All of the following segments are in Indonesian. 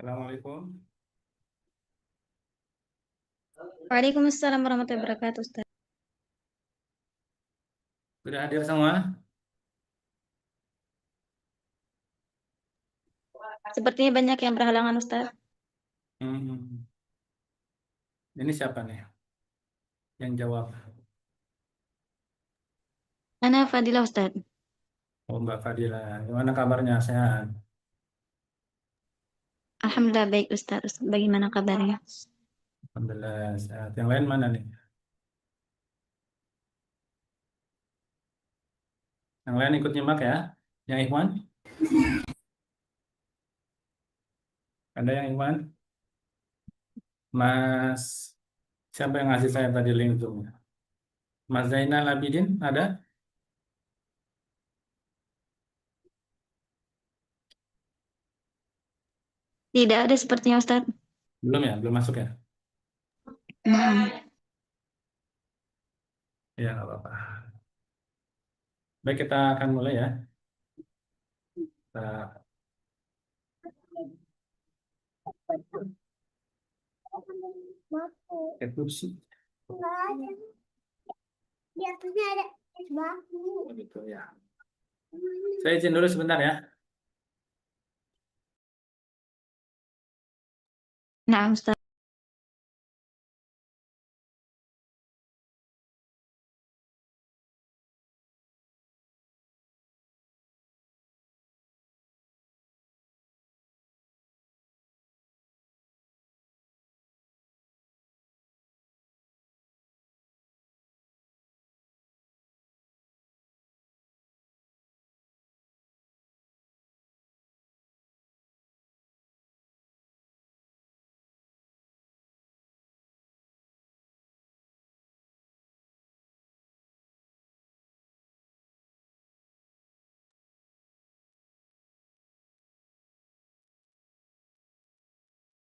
Assalamualaikum. Waalaikumsalam warahmatullahi wabarakatuh, Ustaz. Sudah hadir semua? Sepertinya banyak yang berhalangan, Ustaz. Hmm. Ini siapa nih yang jawab? Ana Fadilah, Ustaz. Oh, Mbak Fadila. Gimana kabarnya? Sehat? Alhamdulillah baik, Ustaz. Ustaz, bagaimana kabarnya? Alhamdulillah sehat. Yang lain mana nih? Yang lain ikut nyimak ya? Yang Ikhwan? Ada yang Ikhwan? Mas, siapa yang ngasih saya tadi link Zoom-nya? Mas Zainal Abidin, ada? Tidak ada sepertinya, Ustaz. Belum ya? Belum masuk ya? Nah, Ya, nggak apa-apa. Baik, kita akan mulai ya. Kita pakai kursi. Oh, gitu ya. Saya izin dulu sebentar ya. nah, Ustaz.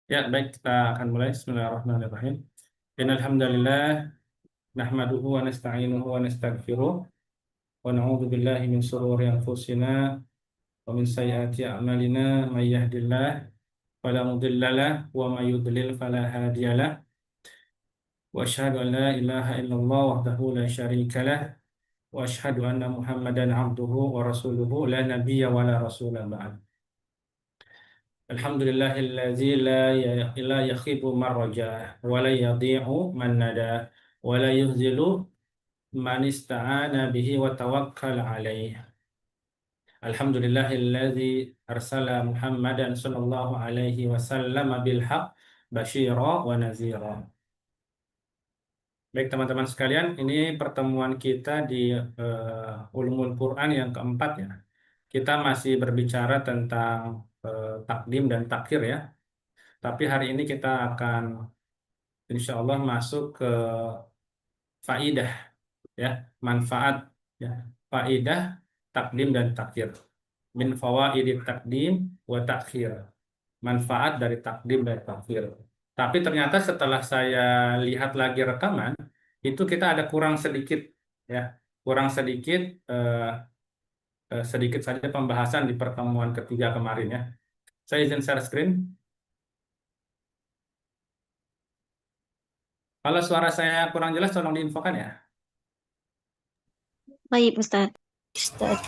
Ya, baik, kita akan mulai. Bismillahirrahmanirrahim. Innal hamdalillah nahmaduhu wa nasta'inuhu wa nastaghfiruh wa na'udzu billahi min shururi anfusina wa min sayyiati a'malina may yahdihillahu fala mudhillalah wa may yudlil fala hadiyalah wa asyhadu an la ilaha illallah wahdahu la syarikalah wa asyhadu anna Muhammadan abduhu wa rasuluhu la nabiyya wa la rasula ba'd. Alhamdulillahilladzi la yakhibu marraja wa la yadhi'u man nada wa la yuhzilu man ista'ana bihi wa tawakkal alaih. Alhamdulillahilladzi arsala Muhammadan sallallahu alaihi wasallam bil haq basyira wa nazira. Baik teman-teman sekalian, ini pertemuan kita di Ulumul Quran yang keempat ya. Kita masih berbicara tentang takdim dan takhir ya. Tapi hari ini kita akan insya Allah masuk ke faidah ya, manfaat ya, faidah takdim dan takhir. Min fawaidit takdim wa takhir. Manfaat dari takdim dan takhir. Tapi ternyata setelah saya lihat lagi rekaman, itu kita ada kurang sedikit ya, kurang sedikit eh, sedikit saja pembahasan di pertemuan ketiga kemarin ya. Saya izin share screen. Kalau suara saya kurang jelas, tolong diinfokan ya. Baik, Ustaz. Ustaz.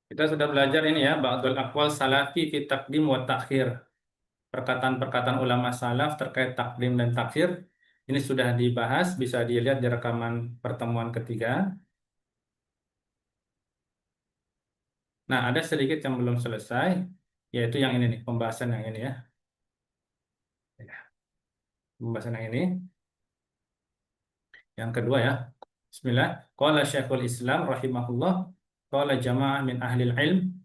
Kita sudah belajar ini ya, ba'dul aqwal salafi fi taqdim wa takhir. Perkataan-perkataan ulama salaf terkait takdim dan takhir. Ini sudah dibahas, bisa dilihat di rekaman pertemuan ketiga. Nah, ada sedikit yang belum selesai, yaitu yang ini nih, pembahasan yang ini ya. Pembahasan yang ini. Yang kedua ya. Bismillah. Qala Syekhul Islam rahimahullah, qala jama'ah min ahlil ilm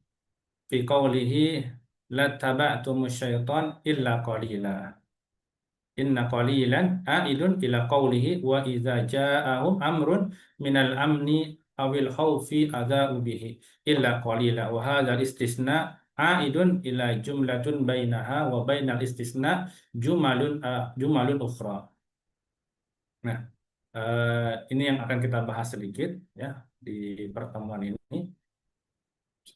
fi qawlihi la taba'tumus syaitan illa qalila. Inna qalilan a'idun ila qawlihi wa idza ja'ahum amrun minal amni awil khawfi adza'u bihi illa qalila wa hadzal istisna aidun ila jumlatun bainaha wa bainal istisna jumalun ukhra. Nah, ini yang akan kita bahas sedikit ya di pertemuan ini.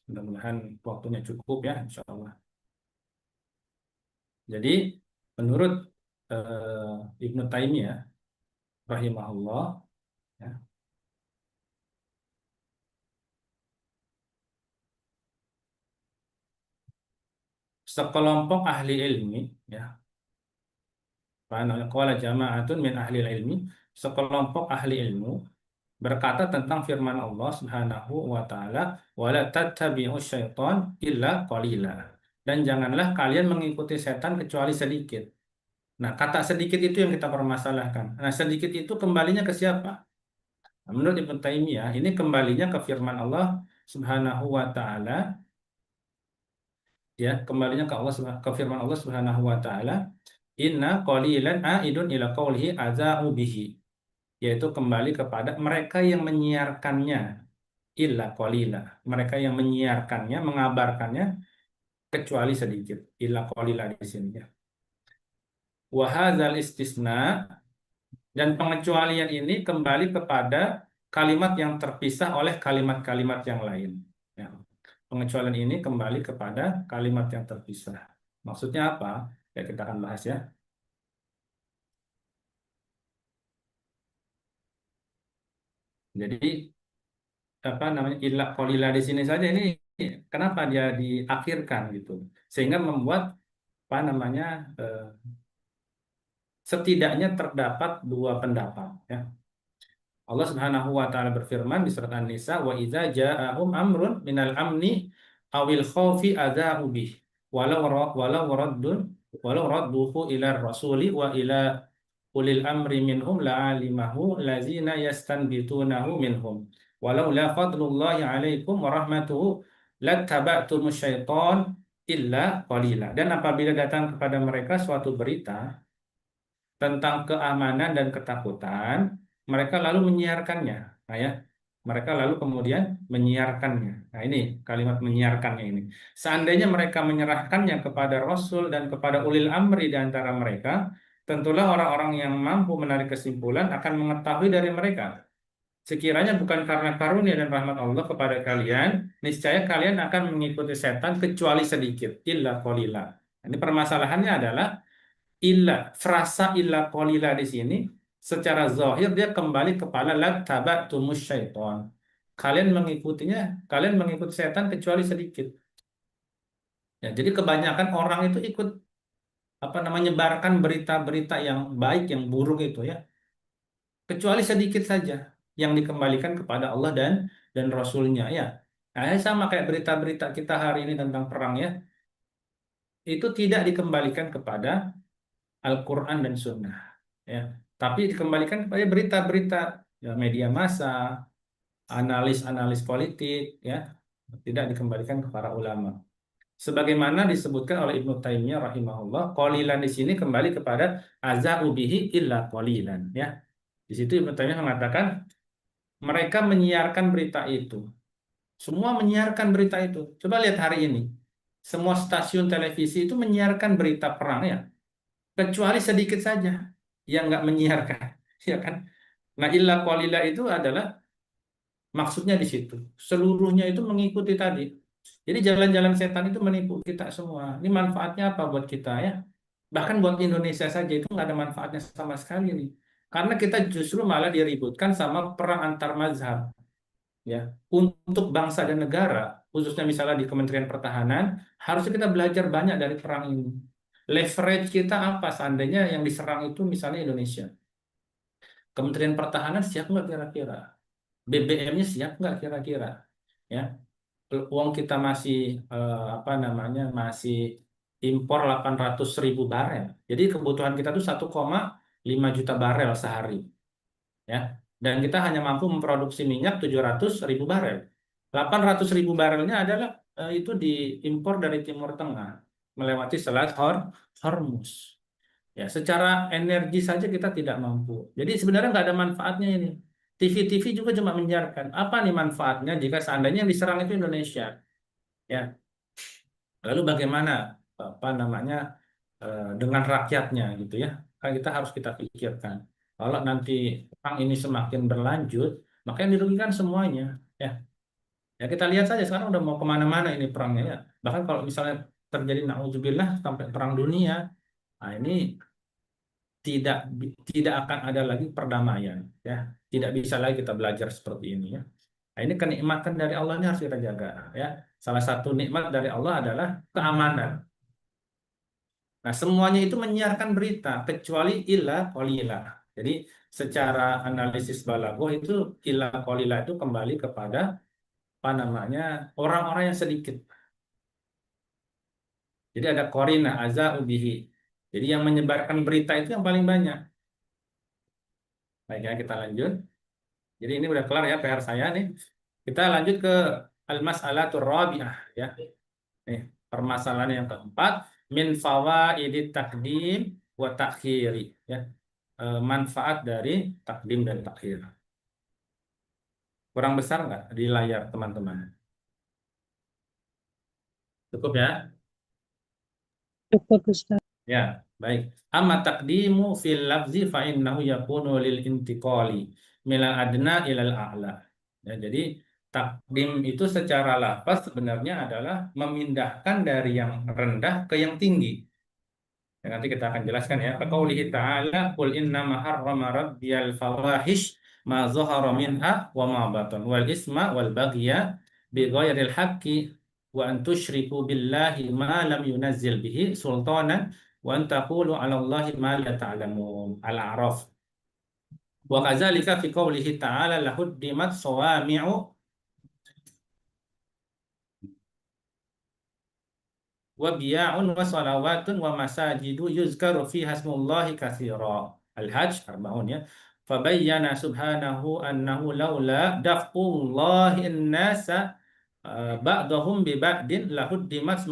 Mudah-mudahan waktunya cukup ya, insya Allah. Jadi, menurut Ibnu Taimiyah rahimahullah, ya, sekelompok ahli ilmi, ya, qala jama'atun min ahli ilmi, sekelompok ahli ilmu berkata tentang firman Allah Subhanahu wa taala, wala tattabi'us syaitan illa qalila. Dan janganlah kalian mengikuti setan kecuali sedikit. Nah, kata sedikit itu yang kita permasalahkan. Nah, sedikit itu kembalinya ke siapa? Nah, menurut Ibnu Taimiyah, ini kembalinya ke firman Allah Subhanahu wa taala, ya, kembalinya ke ke firman Allah Subhanahu wa taala, inna qalilan aidun ila qaulihi adza'u bihi, yaitu kembali kepada mereka yang menyiarkannya, illa qalila, mereka yang menyiarkannya, mengabarkannya kecuali sedikit, illa qalila di sini ya. Wa hadzal istisna, dan pengecualian ini kembali kepada kalimat yang terpisah oleh kalimat-kalimat yang lain. Ya. Pengecualian ini kembali kepada kalimat yang terpisah. Maksudnya apa? Ya, kita akan bahas ya. Jadi apa namanya, illa qalila di sini saja ini kenapa dia diakhirkan gitu, sehingga membuat apa namanya, eh, setidaknya terdapat dua pendapat ya. Allah Subhanahu wa taala berfirman di surat An-Nisa, wa idza ja'ahum amrun minal amni awil khaufi adza'u bih walau radduhu ila rasuli wa ila ulil amri minhum la'alimahu lazina yastanbitunahu minhum walau la fadlullahi alaikum wa rahmatuhu lattaba'tumus syaiton illa qalila. Dan apabila datang kepada mereka suatu berita tentang keamanan dan ketakutan, mereka lalu menyiarkannya. Nah ya, mereka lalu kemudian menyiarkannya. Nah ini kalimat menyiarkannya ini. Seandainya mereka menyerahkannya kepada Rasul dan kepada ulil amri di antara mereka, tentulah orang-orang yang mampu menarik kesimpulan akan mengetahui dari mereka. Sekiranya bukan karena karunia dan rahmat Allah kepada kalian, niscaya kalian akan mengikuti setan kecuali sedikit. Illa qalila. Ini permasalahannya adalah illa, frasa illa qalila di sini secara zahir dia kembali kepada lattaba'tumus syaiton. Kalian mengikutinya, kalian mengikuti setan kecuali sedikit. Ya, jadi kebanyakan orang itu ikut apa namanya, menyebarkan berita-berita yang baik, yang buruk itu ya. Kecuali sedikit saja yang dikembalikan kepada Allah dan Rasulnya ya. Nah, sama kayak berita-berita kita hari ini tentang perang ya. Itu tidak dikembalikan kepada Al-Quran dan Sunnah ya, tapi dikembalikan kepada berita-berita ya, media massa, analis-analis politik ya, tidak dikembalikan kepada ulama. Sebagaimana disebutkan oleh Ibnu Taimiyah rahimahullah, qalilan di sini kembali kepada aza'u bihi illa qalilan ya. Di situ Ibnu Taimiyah mengatakan mereka menyiarkan berita itu. Semua menyiarkan berita itu. Coba lihat hari ini. Semua stasiun televisi itu menyiarkan berita perang ya, kecuali sedikit saja yang nggak menyiarkan, ya kan? Nah, illa qalila itu adalah maksudnya di situ. Seluruhnya itu mengikuti tadi. Jadi jalan-jalan setan itu menipu kita semua. Ini manfaatnya apa buat kita ya? Bahkan buat Indonesia saja itu nggak ada manfaatnya sama sekali nih. Karena kita justru malah diributkan sama perang antar mazhab. Ya, untuk bangsa dan negara, khususnya misalnya di Kementerian Pertahanan, harusnya kita belajar banyak dari perang ini. Leverage kita apa seandainya yang diserang itu misalnya Indonesia? Kementerian Pertahanan siap nggak kira-kira? BBM-nya siap nggak kira-kira? Ya, uang kita masih apa namanya, masih impor 800.000 barel. Jadi kebutuhan kita itu 1,5 juta barel sehari. Ya, dan kita hanya mampu memproduksi minyak 700.000 barel. 800.000 barelnya adalah itu diimpor dari Timur Tengah melewati Selat Hormuz. Ya, secara energi saja kita tidak mampu. Jadi sebenarnya nggak ada manfaatnya ini. TV-TV juga cuma menyiarkan. Apa nih manfaatnya jika seandainya yang diserang itu Indonesia? Ya, lalu bagaimana apa namanya dengan rakyatnya gitu ya? Kan kita pikirkan. Kalau nanti perang ini semakin berlanjut, maka yang dirugikan semuanya. Ya, ya kita lihat saja sekarang udah mau kemana-mana ini perangnya ya. Bahkan kalau misalnya terjadi naudzubillah sampai perang dunia, nah ini tidak akan ada lagi perdamaian ya. Tidak bisa lagi kita belajar seperti ini ya. Nah, ini kenikmatan dari Allah ini harus kita jaga ya. Salah satu nikmat dari Allah adalah keamanan. Nah, semuanya itu menyiarkan berita kecuali illa qalila. Jadi secara analisis balaghah itu illa qalila itu kembali kepada apa namanya orang-orang yang sedikit. Jadi ada qorina aza ubihi. Jadi yang menyebarkan berita itu yang paling banyak. Baik ya, kita lanjut. Jadi ini udah kelar ya PR saya nih. Kita lanjut ke al-mas'alatur rabi'ah ya. Nih, permasalahan yang keempat, min fawaidit takdim wa takhiri ya. Manfaat dari takdim dan takhir. Kurang besar nggak di layar teman-teman? Cukup ya? Cukup Ustaz. Ya, baik. Amma taqdimu fil lafzi fa innahu yakunu lil intiqali milal adna ilal a'la. Ya, jadi takdim itu secara lafaz sebenarnya adalah memindahkan dari yang rendah ke yang tinggi. Ya, nanti kita akan jelaskan ya. Qaulihi ta'ala, "Qul inna ma harrama rabbiyal fawahish ma zahara minha wa ma batan wal isma wal baghya bi ghairil haqqi wa an tusyriku billahi ma lam yunazzil bihi sultanan wa an taqulu 'ala Allahi ma la ta'lamun." Al-A'raf. Wa kadzalika fi qaulihi ta'ala lahuddimat sawami'u wa biya'un wa salawatun wa masajidu yuzkaru fiha ismullahi katsira. Al-Hajj 40 ya. Fabayyana subhanahu annahu laula daf'ullahi an-nasa ba'dahum bi ba'din lahuddimat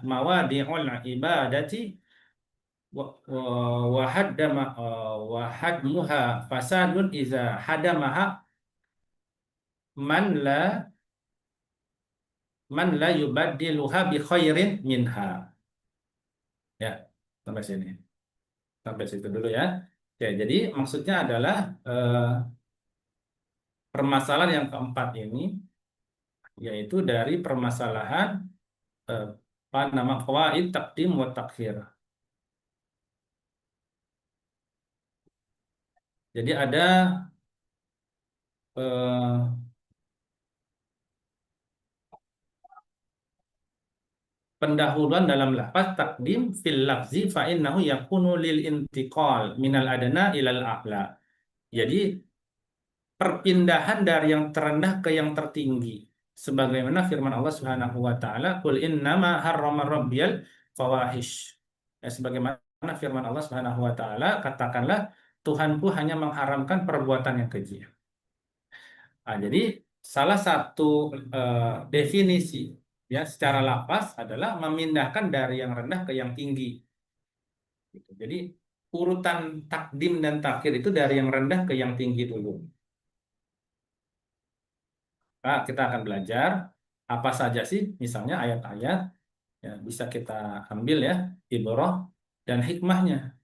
mawadi'ul ibadati wa haddama wa hadmuha fasadun iza hadamaha man la yubaddiluha bi khairin minha. Ya, sampai sini. Sampai situ dulu ya. Oke, jadi maksudnya adalah permasalahan yang keempat ini yaitu dari permasalahan apa nama qawaid taqdim wa takhir. Jadi ada eh, pendahuluan dalam lafaz takdim fil lafzi fa innahu yakunu lil intiqal minal adna ilal a'la. Jadi perpindahan dari yang terendah ke yang tertinggi. Sebagaimana firman Allah Subhanahu wa taala, "Qul innama harrama rabbiyal fawahish." Ya, sebagaimana firman Allah Subhanahu wa taala, katakanlah Tuhanku hanya mengharamkan perbuatan yang keji. Nah, jadi salah satu definisi ya secara lafaz adalah memindahkan dari yang rendah ke yang tinggi. Gitu. Jadi urutan takdim dan takhir itu dari yang rendah ke yang tinggi dulu. Nah, kita akan belajar apa saja sih, misalnya ayat-ayat ya bisa kita ambil ya ibrah dan hikmahnya.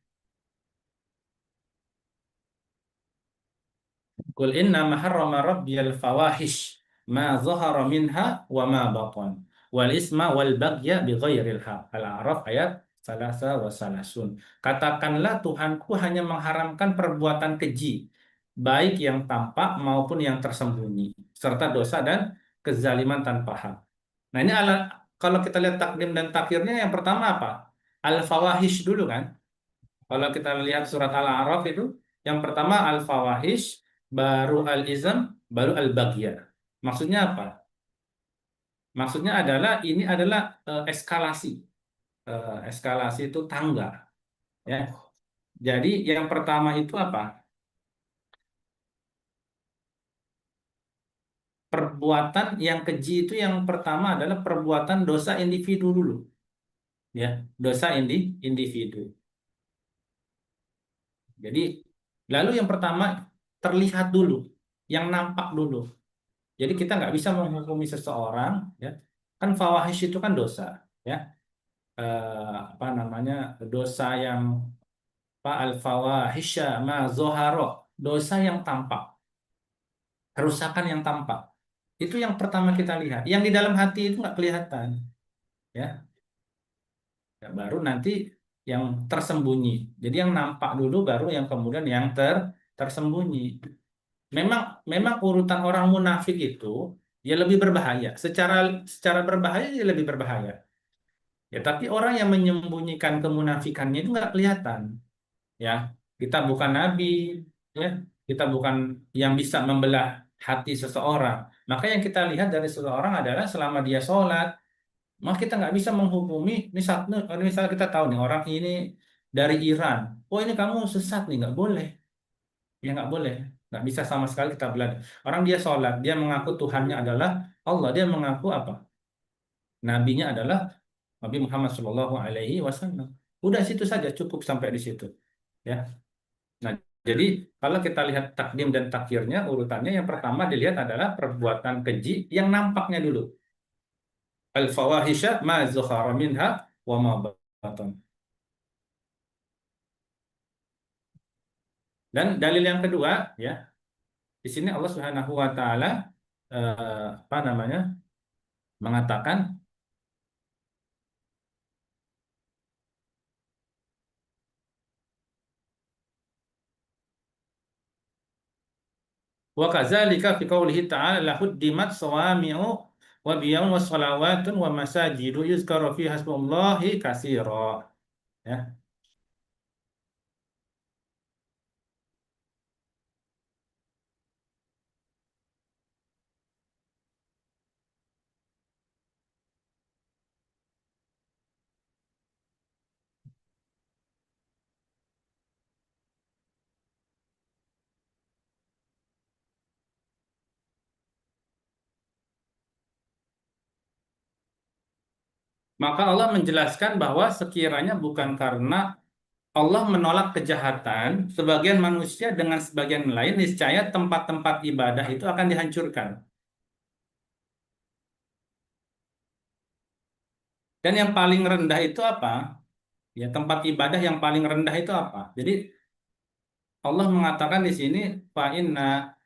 Qul inna harrama rabbiyal fawahish ma zahara minha wa ma batan wal isma wal baghya bi ghairil haq. Al-A'raf ayat salasa wa salasun. Katakanlah Tuhanku hanya mengharamkan perbuatan keji, baik yang tampak maupun yang tersembunyi, serta dosa dan kezaliman tanpa hak. Nah, ini kalau kita lihat takdim dan takhirnya yang pertama apa? Al-fawahish dulu kan? Kalau kita lihat surat Al-A'raf itu, yang pertama al-fawahish, baru al-izam, baru al-baghya. Maksudnya apa? Maksudnya adalah ini adalah eskalasi. Eskalasi itu tangga, ya. Jadi yang pertama itu apa? Perbuatan yang keji itu yang pertama adalah perbuatan dosa individu dulu, ya. Dosa individu. Jadi lalu yang pertama terlihat dulu. yang nampak dulu. Jadi kita nggak bisa menghukumi seseorang, ya. Kan fawahish itu kan dosa, ya. Apa namanya, dosa yang al fawahisha ma zoharo, dosa yang tampak, kerusakan yang tampak. Itu yang pertama kita lihat. Yang di dalam hati itu nggak kelihatan, ya. Ya, baru nanti yang tersembunyi. Jadi yang nampak dulu, baru yang kemudian yang tersembunyi. Memang memang urutan orang munafik itu ya lebih berbahaya. Secara secara berbahaya dia lebih berbahaya. Ya, tapi orang yang menyembunyikan kemunafikannya itu nggak kelihatan. Ya, kita bukan nabi, ya, kita bukan yang bisa membelah hati seseorang. Maka yang kita lihat dari seseorang adalah selama dia sholat, maka kita nggak bisa menghukumi. Misal kita tahu nih orang ini dari Iran, oh ini kamu sesat nih, nggak boleh. Ya nggak boleh, nggak bisa sama sekali kita belah. Orang dia sholat, dia mengaku Tuhannya adalah Allah, dia mengaku apa? Nabinya adalah Nabi Muhammad Shallallahu Alaihi Wasallam. Udah situ saja, cukup sampai di situ. Ya. Nah, jadi kalau kita lihat takdim dan takhirnya, urutannya yang pertama dilihat adalah perbuatan keji yang nampaknya dulu. Al-fawahisha ma zuhara minha wa ma batan. Dan dalil yang kedua, ya, di sini Allah Subhanahu wa taala apa namanya? Mengatakan wa kadzalika fi qoulihi ta'ala lahuddimat sawami'u wa biya'un wa shalawatun wa masajidu yuzkaru fiha hasbullahi katsira. Ya. Maka Allah menjelaskan bahwa sekiranya bukan karena Allah menolak kejahatan sebagian manusia dengan sebagian lain, niscaya tempat-tempat ibadah itu akan dihancurkan. Dan yang paling rendah itu apa? Ya, tempat ibadah yang paling rendah itu apa? Jadi Allah mengatakan di sini fa inna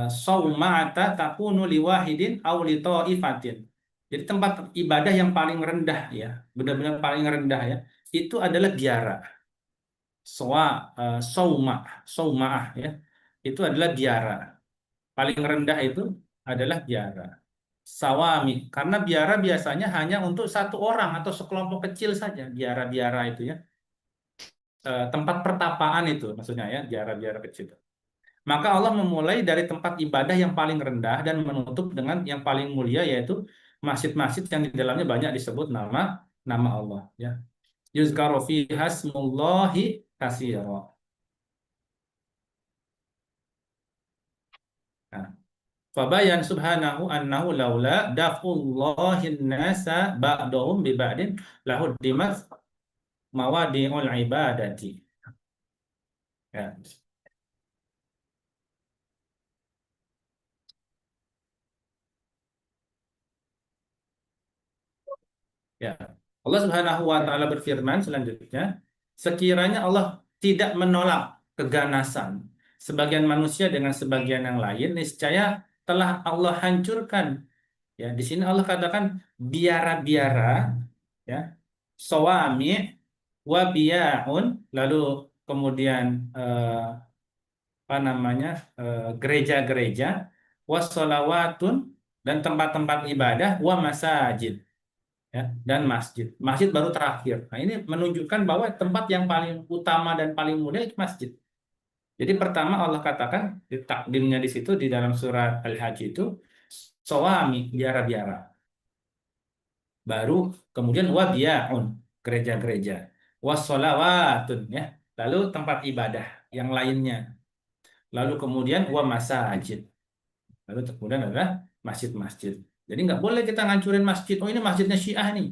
saumata takunu liwahidin aw li ta'ifatin. Jadi tempat ibadah yang paling rendah, ya, benar-benar paling rendah, ya, itu adalah biara. Saumah, saumah, ya. Itu adalah biara. Paling rendah itu adalah biara. Sawami, karena biara biasanya hanya untuk satu orang atau sekelompok kecil saja, biara-biara itu, ya. Tempat pertapaan itu maksudnya, ya, biara-biara kecil. Maka Allah memulai dari tempat ibadah yang paling rendah dan menutup dengan yang paling mulia, yaitu masjid-masjid yang di dalamnya banyak disebut nama nama Allah, ya. Yuzkaru fiha smullahi katsira. Nah, fabayan subhanahu annahu laula daf'ullahin nasa ba'dahum bi ba'din lahuddimat mawadi'ul ibadati. Ya. Ya. Allah Subhanahu wa taala berfirman selanjutnya, sekiranya Allah tidak menolak keganasan sebagian manusia dengan sebagian yang lain, niscaya telah Allah hancurkan. Ya, di sini Allah katakan biara-biara, ya, sawami wa biyaun, lalu kemudian apa namanya, gereja-gereja, wassolawatun, dan tempat-tempat ibadah, wa masajid, ya, dan masjid. Masjid baru terakhir. Nah, ini menunjukkan bahwa tempat yang paling utama dan paling mulia itu masjid. Jadi pertama Allah katakan di takdimnya di situ di dalam surat Al-Hajj itu sawami, biara-biara. Baru kemudian wabiyaun, gereja-gereja. Wassolawatun, ya. Lalu tempat ibadah yang lainnya. Lalu kemudian wa masajid. Lalu kemudian adalah masjid-masjid. Jadi nggak boleh kita ngancurin masjid. Oh, ini masjidnya Syiah nih.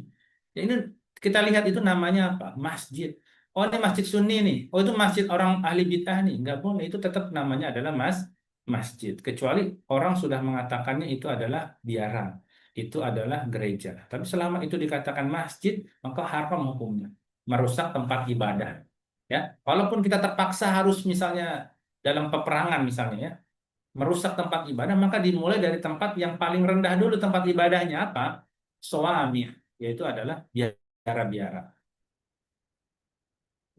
Ya, ini kita lihat itu namanya apa? Masjid. Oh, ini masjid Sunni nih. Oh, itu masjid orang ahli bid'ah nih. Nggak boleh. Itu tetap namanya adalah masjid, kecuali orang sudah mengatakannya itu adalah biara, itu adalah gereja. Tapi selama itu dikatakan masjid, maka haram hukumnya, merusak tempat ibadah. Ya, walaupun kita terpaksa harus misalnya dalam peperangan misalnya ya, merusak tempat ibadah, maka dimulai dari tempat yang paling rendah dulu tempat ibadahnya apa? Suami, yaitu adalah biara-biara.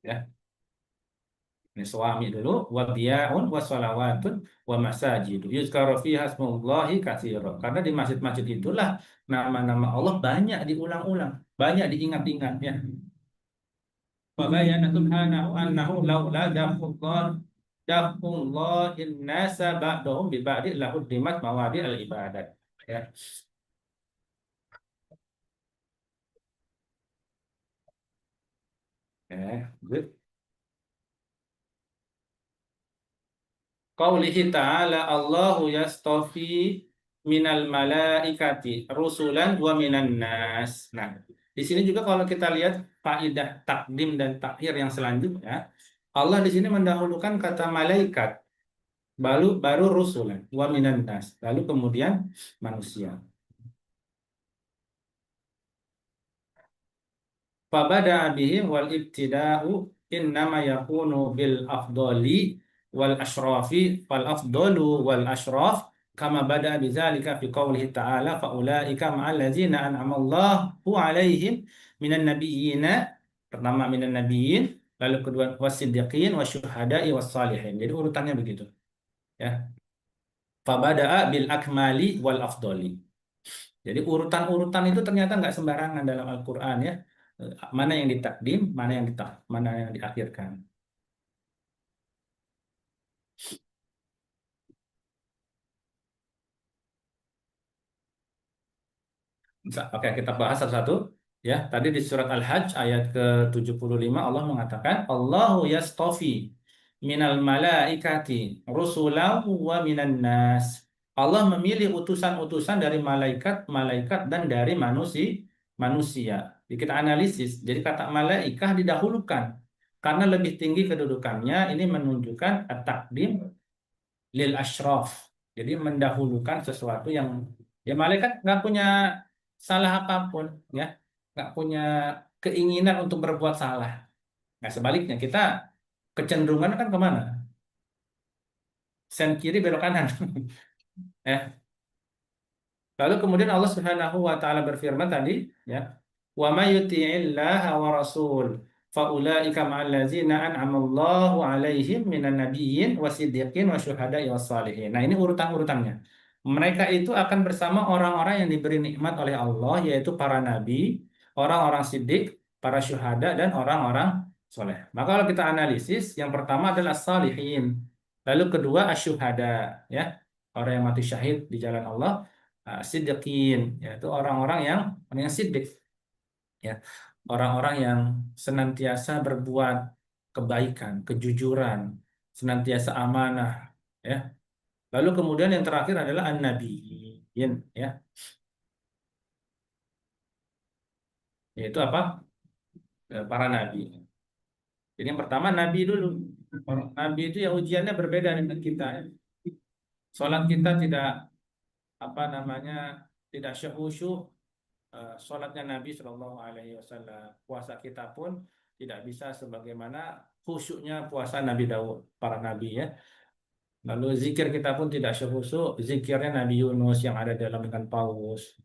Ya, ini suami dulu, wa biyaun wa sholawatun wa masajidu yuzkaru fiha ismullahi katsira. Karena di masjid-masjid itulah nama-nama Allah banyak diulang-ulang, banyak diingat-ingat ya. Wa bayyana subhanahu annahu laula dafullahin nasa ba'dahum bi ba'di lahuddimat mawadi al-ibadat. Ya. Good. Qaulihi ta'ala Allahu yastafi minal malaikati rusulan wa minan nas. Nah, di sini juga kalau kita lihat faedah takdim dan takhir yang selanjutnya, Allah di sini mendahulukan kata malaikat, baru rusulan wa minan nas, lalu kemudian manusia. Fabada bihim wal ibtida'u innama yakunu bil afdali wal ashrafi fal afdalu wal ashraf kama bada bidzalika fi qoulihi ta'ala fa ulaika ma'al ladzina an'ama Allahu 'alaihim minan nabiyyina, pertama minan nabiyyin, lalu kedua wasiddiqin wasyuhada'i wassalihin. Jadi urutannya begitu ya. Fabada'a bil akmali wal afdali. Jadi urutan-urutan itu ternyata nggak sembarangan dalam Al-Quran ya. Mana yang ditakdim, mana yang diakhirkan. Oke, kita bahas satu-satu. Ya, tadi di surat Al-Hajj ayat ke-75 Allah mengatakan Allahu yastofi minal malaikati rusulahu wa minan nas. Allah memilih utusan-utusan dari malaikat dan dari manusia. Jadi kita analisis. Jadi kata malaikah didahulukan karena lebih tinggi kedudukannya. Ini menunjukkan at-takdim lil ashraf. Jadi mendahulukan sesuatu yang ya malaikat nggak punya salah apapun ya, nggak punya keinginan untuk berbuat salah. Nah sebaliknya kita kecenderungan kan kemana? Sen kiri belok kanan. Ya. Lalu kemudian Allah Subhanahu wa taala berfirman tadi ya, wa may yuti'illaha wa rasul faulaika ma'al ladzina an'ama Allahu 'alaihim minan nabiyyin wasiddiqin wasyuhada'i wassalihin. Nah, ini urutan-urutannya. Mereka itu akan bersama orang-orang yang diberi nikmat oleh Allah, yaitu para nabi, orang-orang siddiq, para syuhada dan orang-orang soleh. Maka kalau kita analisis, yang pertama adalah salihin, lalu kedua asyuhada, ya, orang yang mati syahid di jalan Allah. Siddiqin, yaitu orang-orang yang siddiq, ya, orang-orang yang senantiasa berbuat kebaikan, kejujuran, senantiasa amanah, ya. Lalu kemudian yang terakhir adalah an-nabiyyin, ya, yaitu apa? Para nabi. Jadi yang pertama nabi dulu. Nabi itu ya ujiannya berbeda dengan kita. Ya. Sholat kita tidak apa namanya tidak syuhu sholatnya Nabi Shallallahu Alaihi Wasallam. Puasa kita pun tidak bisa sebagaimana khusyuknya puasa Nabi Daud, para nabi ya. Lalu zikir kita pun tidak sekhusyuk zikirnya Nabi Yunus yang ada dalam ikan paus.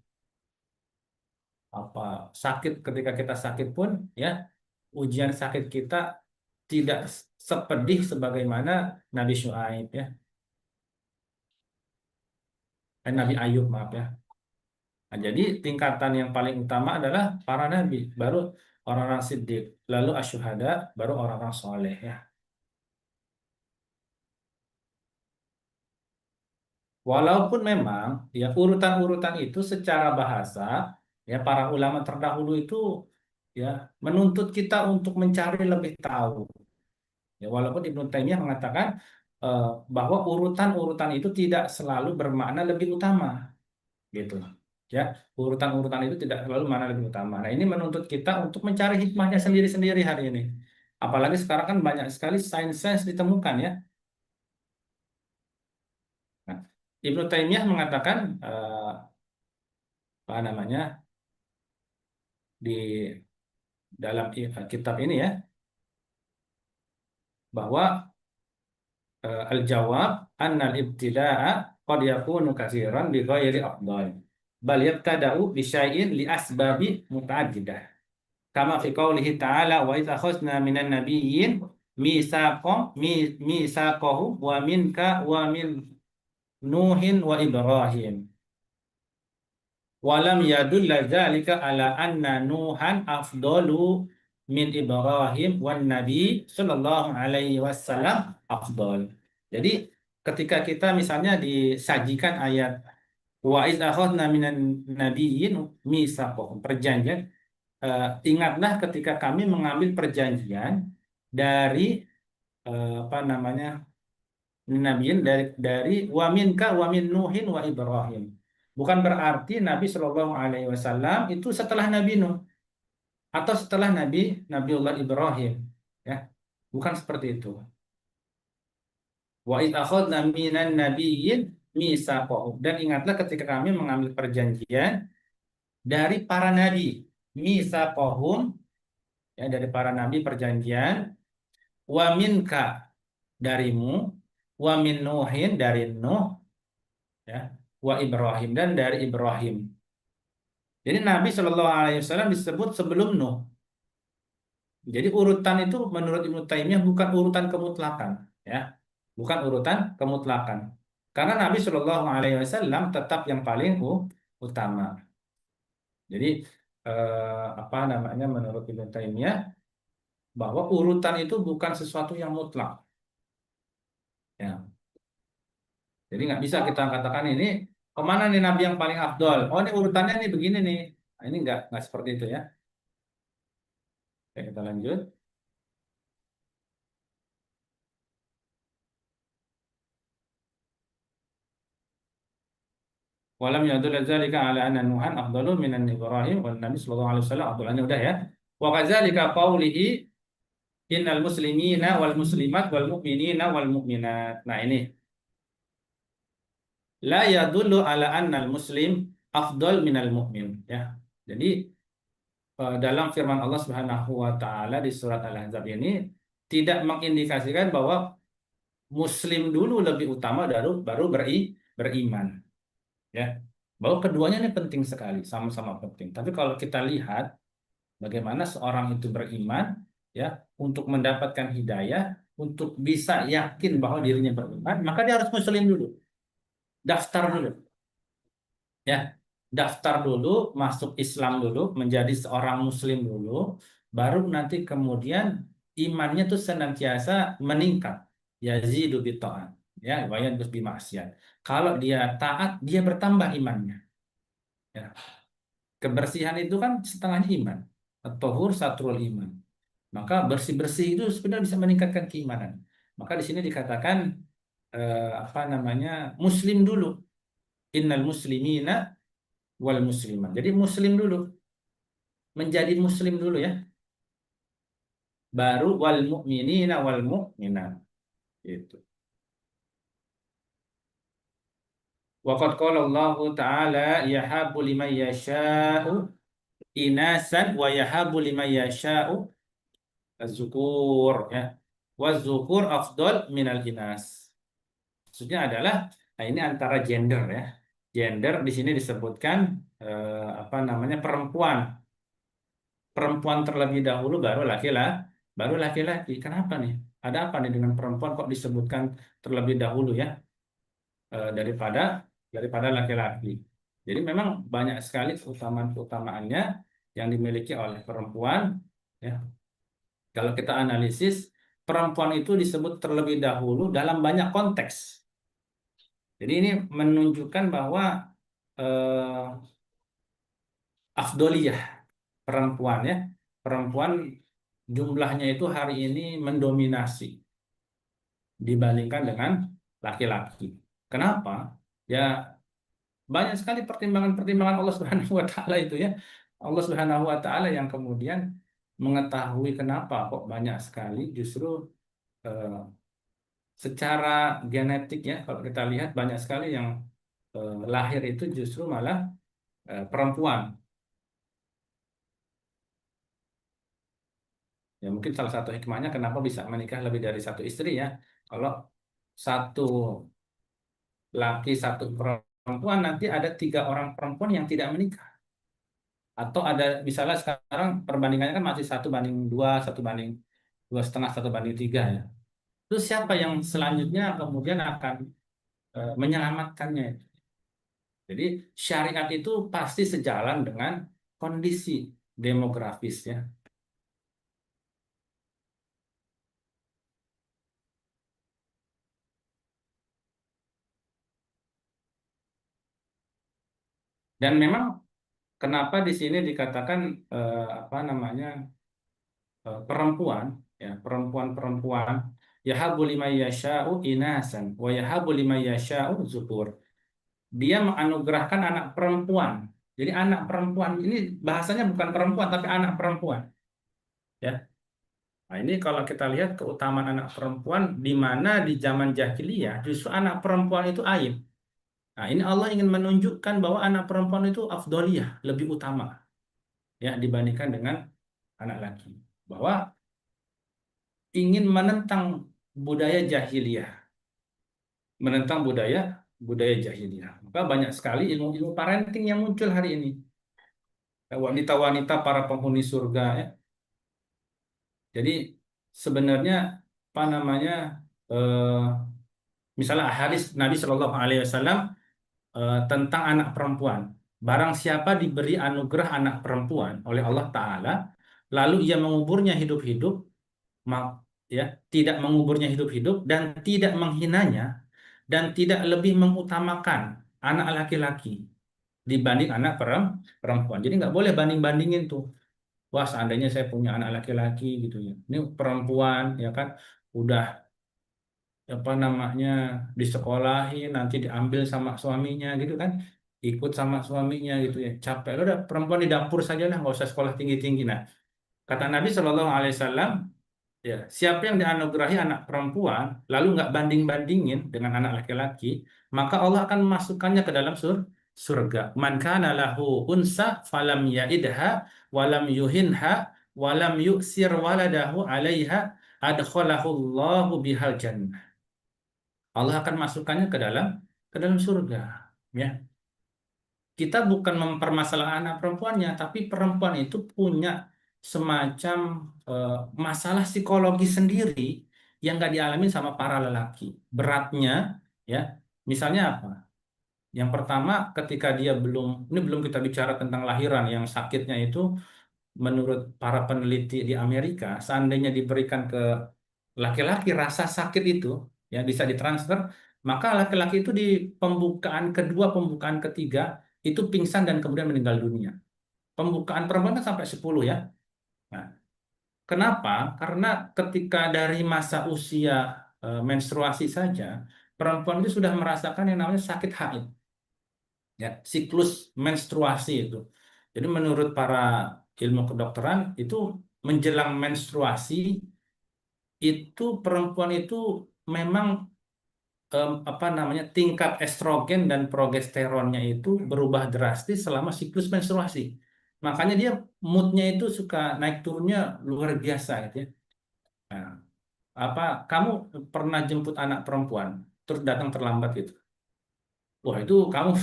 Apa sakit, ketika kita sakit pun ya, ujian sakit kita tidak sepedih sebagaimana Nabi Syuaib ya. Nabi Ayub maaf ya. Nah, jadi tingkatan yang paling utama adalah para nabi, baru orang-orang siddiq, lalu asyuhada, baru orang-orang soleh ya. Walaupun memang ya urutan-urutan itu secara bahasa ya para ulama terdahulu itu ya menuntut kita untuk mencari lebih tahu. Ya walaupun Ibnu Taimiyah mengatakan eh, bahwa urutan-urutan itu tidak selalu bermakna lebih utama gitu. Ya, urutan-urutan itu tidak selalu mana lebih utama. Nah, ini menuntut kita untuk mencari hikmahnya sendiri-sendiri hari ini. Apalagi sekarang kan banyak sekali sains-sains ditemukan ya. Ibnu Taimiyah mengatakan apa namanya di dalam kitab ini ya, bahwa al-jawab anna al-ibtida'a qad yakunu katsiran bi ghairi afdal bal yabtada'u bi syai'in li asbabi muta'addidah kama fi qoulihi ta'ala wa idza akhadna minan nabiyyin misaqahu wa minka wa min nuhin wa ibrahim walam yadulla dzalika ala anna nuhan afdalu min ibrahim wan nabi sallallahu alaihi wasallam afdal. Jadi ketika kita misalnya disajikan ayat wa iz akhadna minan nabiyyin mitsaqahum perjanjian, ingatlah ketika kami mengambil perjanjian dari apa namanya nabiyin dari wa minka wa min nuhin wa ibrahim. Bukan berarti Nabi Shallallahu Alaihi Wasallam itu setelah Nabi Nuh atau setelah Nabiullah Ibrahim, ya, bukan seperti itu. Wa id akhadna minan nabiyyin mitsaqahum, dan ingatlah ketika kami mengambil perjanjian dari para nabi, mitsaqahum, ya, dari para nabi perjanjian, wa minka darimu, wa min nuhin dari Nuh, ya, wa Ibrahim dan dari Ibrahim. Jadi Nabi Shallallahu Alaihi Wasallam disebut sebelum Nuh. Jadi urutan itu menurut Ibnu Taimiyah bukan urutan kemutlakan, ya, bukan urutan kemutlakan. Karena Nabi Shallallahu Alaihi Wasallam tetap yang paling utama. Jadi apa namanya menurut Ibnu Taimiyah bahwa urutan itu bukan sesuatu yang mutlak, ya. Jadi nggak bisa kita katakan ini kemana nih Nabi yang paling afdol. Oh ini urutannya nih begini nih. Nah, ini nggak seperti itu ya. Oke, kita lanjut. Walam yadul dzalika ala anna Nuhan afdalu minan Ibrahim wan Nabi sallallahu alaihi wasallam afdalannya udah ya. Wa kadzalika qaulihi innal muslimina wal muslimat wal mu'minina wal mu'minat. Nah, ini la yadullu ala annal muslim afdal minal mu'min, ya. Jadi dalam firman Allah Subhanahu wa taala di surat Al-Ahzab ini tidak mengindikasikan bahwa muslim dulu lebih utama baru beriman, ya. Bahwa keduanya ini penting sekali, sama-sama penting. Tapi kalau kita lihat bagaimana seorang itu beriman, ya, untuk mendapatkan hidayah, untuk bisa yakin bahwa dirinya beriman, maka dia harus muslim dulu, daftar dulu, ya, daftar dulu, masuk Islam dulu, menjadi seorang muslim dulu, baru nanti kemudian imannya tuh senantiasa meningkat, yazidu bitta'at, ya, wa yanqus bimaksiat. Kalau dia taat, dia bertambah imannya, ya. Kebersihan itu kan setengahnya iman. At-tahur satrul iman. Maka bersih-bersih itu sebenarnya bisa meningkatkan keimanan. Maka di sini dikatakan apa namanya? Muslim dulu. Innal muslimina wal muslimat. Jadi muslim dulu. Menjadi muslim dulu, ya. Baru wal mu'minina wal mu'minat. Itu. Waqad qala Allah Ta'ala yahabu liman yasha'u inasan wa yahabu liman yasha'u az-zukur, ya. Waz-zukur afdal minal inas. Maksudnya adalah, nah ini antara gender, ya. Gender di sini disebutkan apa namanya perempuan. Perempuan terlebih dahulu baru laki-laki. Kenapa nih? Ada apa nih dengan perempuan kok disebutkan terlebih dahulu, ya, daripada laki-laki. Jadi memang banyak sekali keutamaan-keutamaannya yang dimiliki oleh perempuan, ya. Kalau kita analisis, perempuan itu disebut terlebih dahulu dalam banyak konteks. Jadi ini menunjukkan bahwa afdoliyah perempuan, ya. Perempuan jumlahnya itu hari ini mendominasi dibandingkan dengan laki-laki. Kenapa? Ya, banyak sekali pertimbangan-pertimbangan Allah Subhanahu wa taala itu, ya. Allah Subhanahu wa taala yang kemudian mengetahui kenapa kok banyak sekali justru secara genetik, ya, kalau kita lihat banyak sekali yang lahir itu justru malah perempuan. Ya mungkin salah satu hikmahnya kenapa bisa menikah lebih dari satu istri ya. Kalau satu laki satu perempuan nanti ada 3 orang perempuan yang tidak menikah. Atau ada misalnya sekarang perbandingannya kan masih 1:2, 1:2,5, 1:3 ya. Terus siapa yang selanjutnya kemudian akan menyelamatkannya? Jadi syariat itu pasti sejalan dengan kondisi demografisnya. Dan memang kenapa di sini dikatakan apa namanya perempuan, ya perempuan-perempuan, yahabu liman yasha'u inasan wa yahabu liman yasha'u zukur. Dia menganugerahkan anak perempuan. Jadi anak perempuan ini bahasanya bukan perempuan tapi anak perempuan, ya. Nah, ini kalau kita lihat keutamaan anak perempuan di mana di zaman jahiliyah justru anak perempuan itu aib. Nah, ini Allah ingin menunjukkan bahwa anak perempuan itu afdoliyah, lebih utama ya dibandingkan dengan anak laki. Bahwa ingin menentang budaya jahiliyah, menentang budaya budaya jahiliyah. Maka banyak sekali ilmu-ilmu parenting yang muncul hari ini. Wanita-wanita para penghuni surga ya. Jadi sebenarnya apa namanya eh, misalnya hadis Nabi Shallallahu Alaihi Wasallam tentang anak perempuan. Barang siapa diberi anugerah anak perempuan oleh Allah Ta'ala, lalu ia menguburnya hidup-hidup, ya, tidak menguburnya hidup-hidup dan tidak menghinanya dan tidak lebih mengutamakan anak laki-laki dibanding anak perempuan. Jadi nggak boleh banding-bandingin tuh. Wah, seandainya saya punya anak laki-laki gitu ya. Ini perempuan ya kan udah apa namanya disekolahin nanti diambil sama suaminya gitu kan ikut sama suaminya gitu ya capek lo udah perempuan di dapur saja lah nggak usah sekolah tinggi-tinggi. Nah kata Nabi Shallallahu Alaihi Wasallam ya siapa yang dianugerahi anak perempuan lalu nggak banding-bandingin dengan anak laki-laki maka Allah akan memasukkannya ke dalam surga. Man kana lahu unsa falam yaidha walam yuhinha walam yuksir waladahu alaiha adkhalahu Allahu bihal jannah. Allah akan masukkannya ke dalam surga. Ya, kita bukan mempermasalahkan anak perempuannya, tapi perempuan itu punya semacam eh, masalah psikologi sendiri yang nggak dialami sama para lelaki. Beratnya, ya, misalnya apa? Yang pertama, ketika dia ini belum kita bicara tentang lahiran yang sakitnya itu menurut para peneliti di Amerika, seandainya diberikan ke laki-laki rasa sakit itu ya bisa ditransfer, maka laki-laki itu di pembukaan kedua, pembukaan ketiga itu pingsan dan kemudian meninggal dunia. Pembukaan perempuan kan sampai 10 ya. Nah, kenapa? Karena ketika dari masa usia menstruasi saja, perempuan itu sudah merasakan yang namanya sakit haid, ya, siklus menstruasi itu. Jadi menurut para ilmu kedokteran itu menjelang menstruasi itu perempuan itu memang apa namanya tingkat estrogen dan progesteronnya itu berubah drastis selama siklus menstruasi. Makanya dia moodnya itu suka naik turunnya luar biasa gitu ya. Nah, apa kamu pernah jemput anak perempuan terus datang terlambat gitu? Wah itu kamu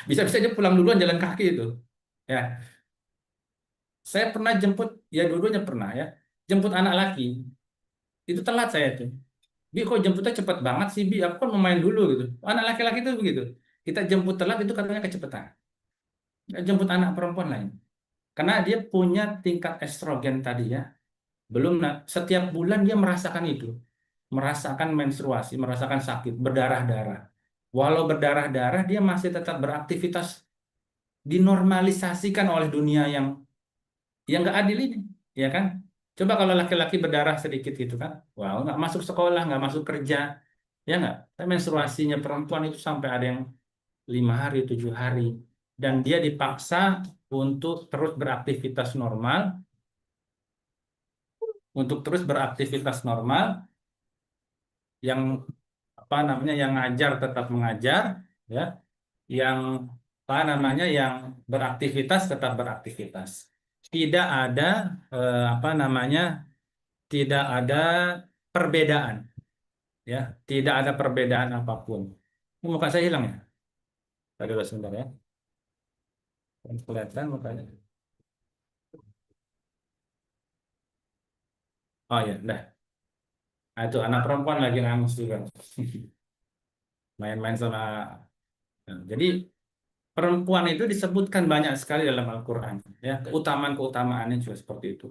bisa-bisa aja pulang duluan jalan kaki itu. Ya, saya pernah jemput ya dua-duanya pernah ya. Jemput anak laki itu telat saya tuh. Bi kok jemputnya cepet banget sih Bi, aku kan mau main dulu gitu. Anak laki-laki itu begitu. Kita jemput telat itu katanya kecepatan. Nggak jemput anak perempuan lain. Karena dia punya tingkat estrogen tadi ya. Belum setiap bulan dia merasakan itu. Merasakan menstruasi, merasakan sakit, berdarah-darah. Walau berdarah-darah dia masih tetap beraktivitas dinormalisasikan oleh dunia yang nggak adil ini, ya kan? Coba kalau laki-laki berdarah sedikit gitu kan, wow, nggak masuk sekolah, nggak masuk kerja, ya nggak? Tapi menstruasinya perempuan itu sampai ada yang 5 hari, 7 hari, dan dia dipaksa untuk terus beraktivitas normal, yang apa namanya, yang ngajar tetap mengajar, ya, yang apa namanya yang beraktivitas tetap beraktivitas. Tidak ada apa namanya tidak ada perbedaan ya, tidak ada perbedaan apapun. Ini muka saya hilang ya? Tadi dulu sebentar ya. Kelihatan mukanya. Oh ya, dah. Nah, itu anak perempuan lagi nangis juga. Main-main sama. Nah, jadi perempuan itu disebutkan banyak sekali dalam Al-Quran. Ya, keutamaan-keutamaannya juga seperti itu.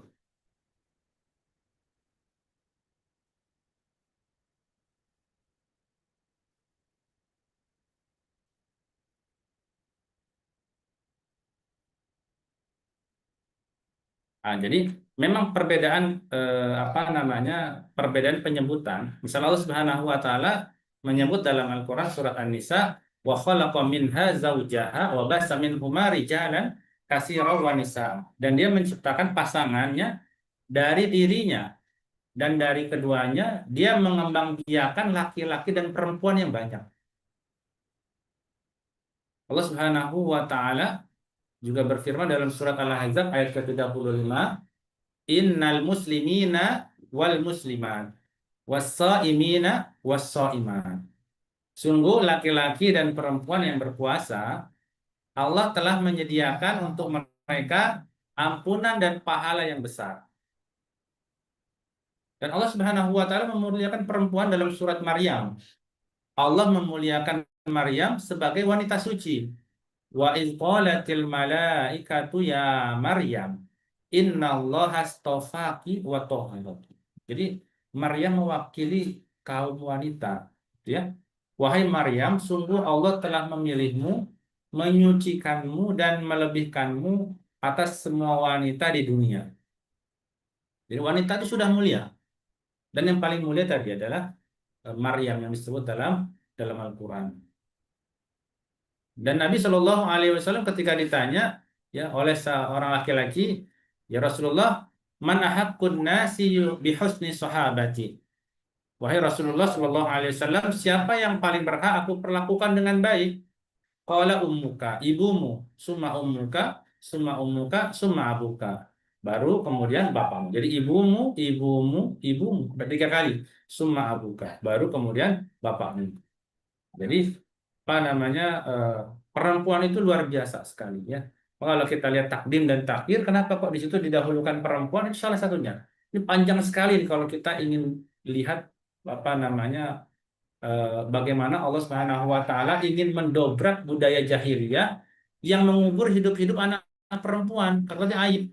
Nah, jadi memang perbedaan apa namanya perbedaan penyebutan. Misalnya Allah Subhanahu Wa Taala menyebut dalam Al-Quran surat An-Nisa, wa khalaqa minha zaujaha wa basa minhuma rijalan katsiran wa nisaa. Dan dia menciptakan pasangannya dari dirinya dan dari keduanya dia mengembangbiakan laki-laki dan perempuan yang banyak. Allah Subhanahu Wa Taala juga berfirman dalam surat Al-Ahzab ayat ke-35, innal muslimina wal muslimat was-shaimina was-shaimat. Sungguh laki-laki dan perempuan yang berpuasa, Allah telah menyediakan untuk mereka ampunan dan pahala yang besar. Dan Allah Subhanahu wa taala memuliakan perempuan dalam surat Maryam. Allah memuliakan Maryam sebagai wanita suci. Wa idh qalatil malaikatu ya Maryam innallaha astafaki wa tahharaki. Jadi Maryam mewakili kaum wanita, ya. Wahai Maryam, sungguh Allah telah memilihmu, menyucikanmu dan melebihkanmu atas semua wanita di dunia. Jadi wanita itu sudah mulia. Dan yang paling mulia tadi adalah Maryam yang disebut dalam Al-Quran. Dan Nabi Shallallahu Alaihi Wasallam ketika ditanya ya oleh seorang laki-laki, ya Rasulullah, man ahaqqun nasi bihusni sahabati. Wahai Rasulullah Shallallahu Alaihi Wasallam, siapa yang paling berhak aku perlakukan dengan baik? Qala ummuka, ibumu, summa ummuka, summa abuka. Baru kemudian bapakmu. Jadi ibumu, ibumu, ibumu. Tiga kali. Summa abuka. Baru kemudian bapakmu. Jadi apa namanya perempuan itu luar biasa sekali ya. Kalau kita lihat takdim dan takhir, kenapa kok di situ didahulukan perempuan? Itu salah satunya. Ini panjang sekali nih kalau kita ingin lihat apa namanya bagaimana Allah Subhanahu wa taala ingin mendobrak budaya jahiliyah yang mengubur hidup-hidup anak perempuan karena dia aib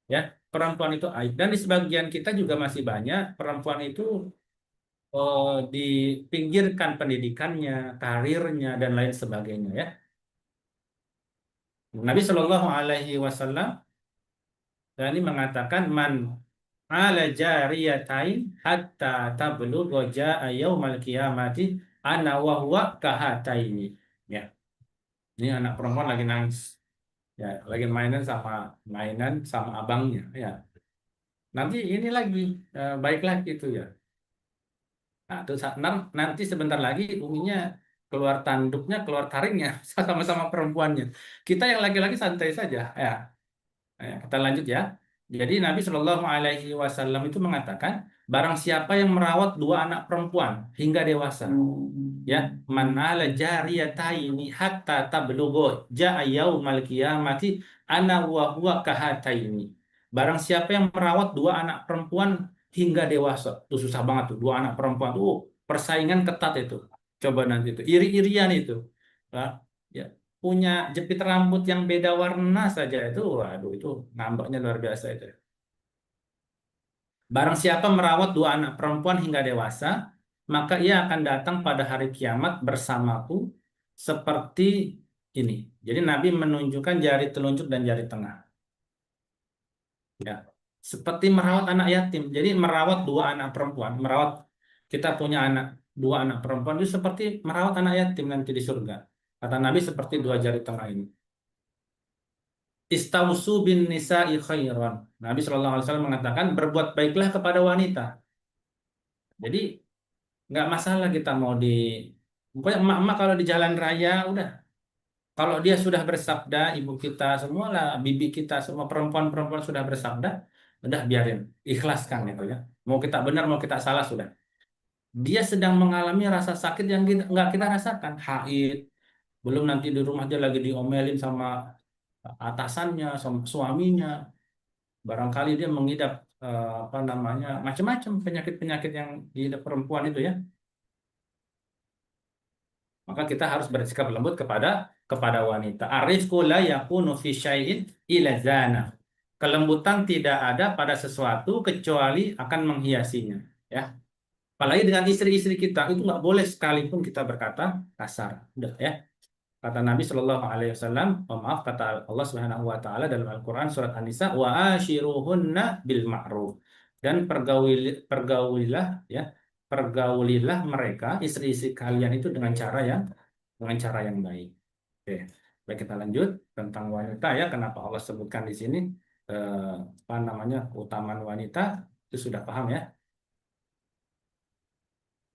ya. Perempuan itu aib dan di sebagian kita juga masih banyak perempuan itu dipinggirkan pendidikannya, karirnya dan lain sebagainya ya. Nabi Shallallahu Alaihi Wasallam ini mengatakan man ala jariyatain hatta tablugha jaa yaumal qiyamati ana wa huwa kahataini. Ya, ini anak perempuan lagi nangis. Ya, lagi mainan sama abangnya ya. Nanti ini lagi baik lagi itu ya. Nah, terus nanti sebentar lagi uminya keluar tanduknya, keluar taringnya sama-sama perempuannya. Kita yang laki-laki santai saja ya. Nah, kita lanjut ya. Jadi Nabi Shallallahu Alaihi Wasallam itu mengatakan, barang siapa yang merawat dua anak perempuan hingga dewasa, ya, manala jariyataini hatta tablugho jaa yaumal qiyamati ana wa huwa kahataini. Barang siapa yang merawat dua anak perempuan hingga dewasa, itu susah banget tuh, dua anak perempuan tuh persaingan ketat itu. Coba nanti itu, iri-irian itu. Nah, ya, punya jepit rambut yang beda warna saja itu, waduh itu ngambeknya luar biasa itu. Barang siapa merawat dua anak perempuan hingga dewasa, maka ia akan datang pada hari kiamat bersamaku seperti ini. Jadi Nabi menunjukkan jari telunjuk dan jari tengah. Ya, seperti merawat anak yatim. Jadi merawat dua anak perempuan, merawat kita punya dua anak perempuan itu seperti merawat anak yatim nanti di surga. Kata Nabi seperti dua jari tengah ini. Istausu bin nisa'i khairan. Nabi Shallallahu Alaihi Wasallam mengatakan berbuat baiklah kepada wanita. Jadi nggak masalah kita mau pokoknya emak-emak kalau di jalan raya udah Kalau dia sudah bersabda, ibu kita semua lah, bibi kita semua perempuan-perempuan sudah bersabda, udah biarin, ikhlaskan itu ya. Mau kita benar, mau kita salah sudah. Dia sedang mengalami rasa sakit yang nggak kita rasakan, haid. Belum nanti di rumah dia lagi diomelin sama atasannya, sama suaminya. Barangkali dia mengidap apa namanya macam-macam penyakit-penyakit yang diidap perempuan itu ya. Maka kita harus bersikap lembut kepada wanita. Arifku la yakunu fi syai'in ila zana. Kelembutan tidak ada pada sesuatu kecuali akan menghiasinya. Ya, apalagi dengan istri-istri kita itu nggak boleh sekalipun kita berkata kasar. Udah ya. Kata Nabi Shallallahu Alaihi Wasallam, maaf kata Allah Subhanahu Wa Taala dalam Al-Quran surat An-Nisa, wa ashiruhunna bil ma'ruf, dan pergaulilah ya, pergaulilah mereka istri-istri kalian itu dengan cara yang baik. Oke, baik kita lanjut tentang wanita ya. Kenapa Allah sebutkan di sini apa namanya keutamaan wanita itu sudah paham ya.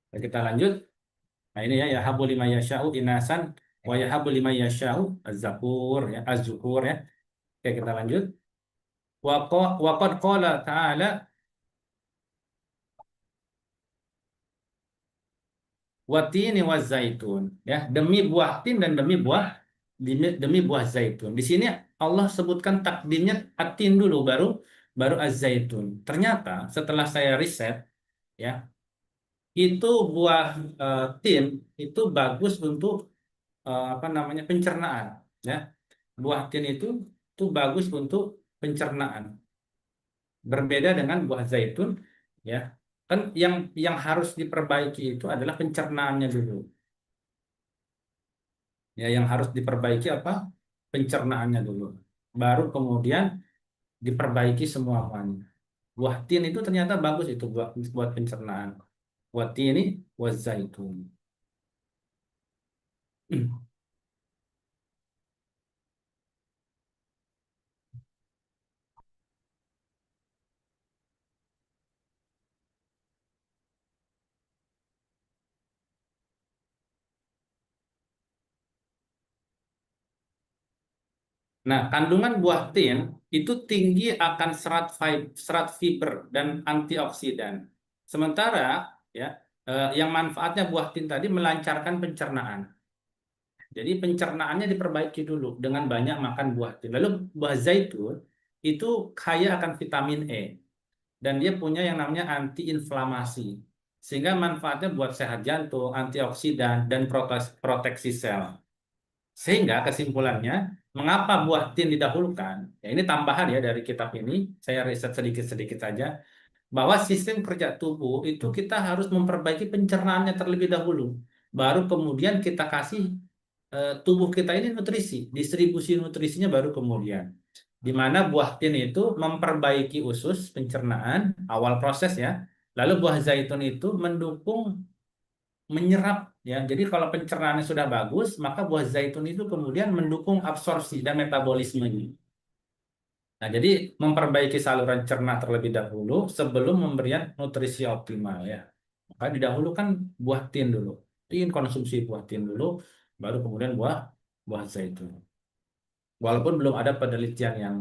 Baik, kita lanjut. Nah ini ya yahabu liman yasha'u inasan wa yahabu liman yasha'u az-zakur ya az-zukur ya. Oke, kita lanjut. Wa qad qala ta'ala watini wa zaitun ya, demi buah tin dan demi buah zaitun. Di sini Allah sebutkan takdimnya atin dulu baru az-zaitun. Ternyata setelah saya riset ya, itu buah tin itu bagus untuk apa namanya pencernaan ya. Buah tin itu bagus untuk pencernaan. Berbeda dengan buah zaitun ya. Kan yang harus diperbaiki itu adalah pencernaannya dulu. Ya, yang harus diperbaiki apa? Pencernaannya dulu. Baru kemudian diperbaiki semuanya. Buah tin itu ternyata bagus itu buat pencernaan. Buat tin ini buat zaitun. Nah, kandungan buah tin itu tinggi akan serat fiber dan antioksidan. Sementara ya, yang manfaatnya buah tin tadi melancarkan pencernaan. Jadi pencernaannya diperbaiki dulu dengan banyak makan buah tin. Lalu buah zaitun itu kaya akan vitamin E dan dia punya yang namanya antiinflamasi. Sehingga manfaatnya buat sehat jantung, antioksidan dan proteksi sel. Sehingga kesimpulannya, mengapa buah tin didahulukan? Ya, ini tambahan ya dari kitab ini, saya riset sedikit-sedikit saja, bahwa sistem kerja tubuh itu kita harus memperbaiki pencernaannya terlebih dahulu. Baru kemudian kita kasih tubuh kita ini nutrisi, distribusi nutrisinya baru kemudian. Di mana buah tin itu memperbaiki usus pencernaan, awal proses ya. Lalu buah zaitun itu mendukung menyerap ya. Jadi kalau pencernaannya sudah bagus, maka buah zaitun itu kemudian mendukung absorpsi dan metabolismenya. Nah, jadi memperbaiki saluran cerna terlebih dahulu sebelum memberikan nutrisi optimal ya. Maka didahulukan buah tin dulu. Tin konsumsi buah tin dulu, baru kemudian buah buah zaitun. Walaupun belum ada penelitian yang